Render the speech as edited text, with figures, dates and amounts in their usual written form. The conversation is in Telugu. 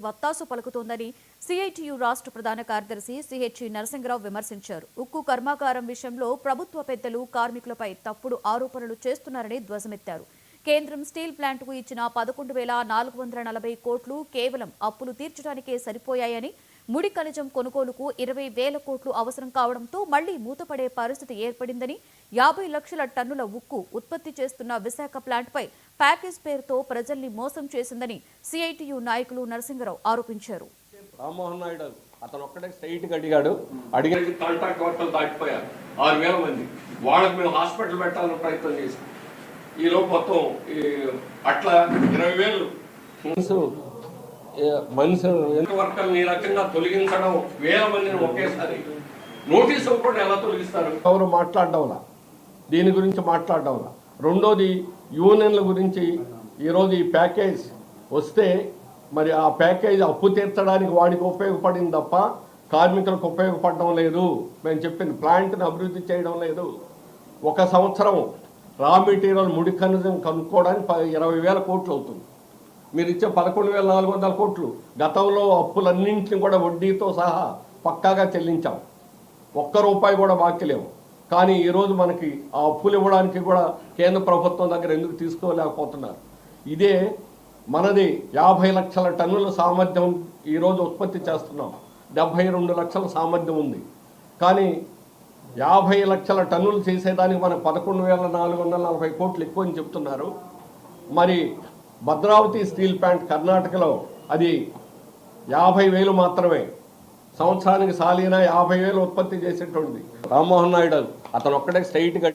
వత్తాసు పలుకుతోందని సిఐటియు రాష్ట్ర ప్రధాన కార్యదర్శి సిహెచ్ నరసింగరావు విమర్శించారు. ఉక్కు కర్మాగారం విషయంలో ప్రభుత్వ పెద్దలు కార్మికులపై తప్పుడు ఆరోపణలు చేస్తున్నారని ధ్వజమెత్తారు. కేంద్రం స్టీల్ ప్లాంట్కు ఇచ్చిన 11,440 కోట్లు కేవలం అప్పులు తీర్చడానికే సరిపోయాయని, ముడి ఖనిజం కొనుగోలుకు 20,000 కోట్లు అవసరం కావడంతో మళ్లీ మూతపడే పరిస్థితి ఏర్పడిందని, 50 లక్షల టన్నుల ఉక్కు ఉత్పత్తి చేస్తున్న విశాఖ ప్లాంట్పై ప్యాకేజ్ పేరుతో ప్రజల్ని మోసం చేసిందని సిఐటియు నాయకులు నరసింగరావు ఆరోపించారు. రామ్మోహన్ నాయుడు అతను ఒక్కడే స్ట్రైట్గా అడిగిన కాంట్రాక్ట్ వర్కర్లు దాటిపోయారు 6,000 మంది. వాళ్ళకి మేము హాస్పిటల్ పెట్టాలని ప్రయత్నం చేసాం. ఈలోపు మొత్తం అట్లా 20,000 మనిషి వర్కర్ని ఈ రకంగా తొలగించడం, 1,000 మందిని ఒకేసారి నోటీస్ ఇవ్వకుండా ఎలా తొలగిస్తారు? ఎవరు మాట్లాడడంలా, దీని గురించి మాట్లాడడంలా. రెండోది యూనియన్ల గురించి. ఈరోజు ఈ ప్యాకేజ్ వస్తే మరి ఆ ప్యాకేజ్ అప్పు తీర్చడానికి వాడికి ఉపయోగపడింది తప్ప కార్మికులకు ఉపయోగపడడం లేదు. మేము చెప్పింది ప్లాంట్ని అభివృద్ధి చేయడం లేదు. 1 సంవత్సరం రా మెటీరియల్ ముడి ఖనిజం కనుక్కోవడానికి 20,000 కోట్లు అవుతుంది. మీరు ఇచ్చే 11,400 కోట్లు గతంలో అప్పులన్నింటినీ కూడా వడ్డీతో సహా పక్కాగా చెల్లించాం. 1 రూపాయి కూడా బాకీ లేవు. కానీ ఈరోజు మనకి ఆ అప్పులు ఇవ్వడానికి కూడా కేంద్ర ప్రభుత్వం దగ్గర ఎందుకు తీసుకోలేకపోతున్నారు? ఇదే మనది 50 లక్షల టన్నుల సామర్థ్యం ఈరోజు ఉత్పత్తి చేస్తున్నాం. 72 లక్షల సామర్థ్యం ఉంది. కానీ 50 లక్షల టన్నులు చేసేదానికి మనకు 11,440 కోట్లు ఎక్కువ అని చెప్తున్నారు. మరి భద్రావతి స్టీల్ ప్లాంట్ కర్ణాటకలో అది 50,000 మాత్రమే. సంవత్సరానికి సాలీనా 50,000 ఉత్పత్తి చేసేటువంటిది. రామ్మోహన్ నాయుడు అతను ఒక్కడే స్ట్రైట్గా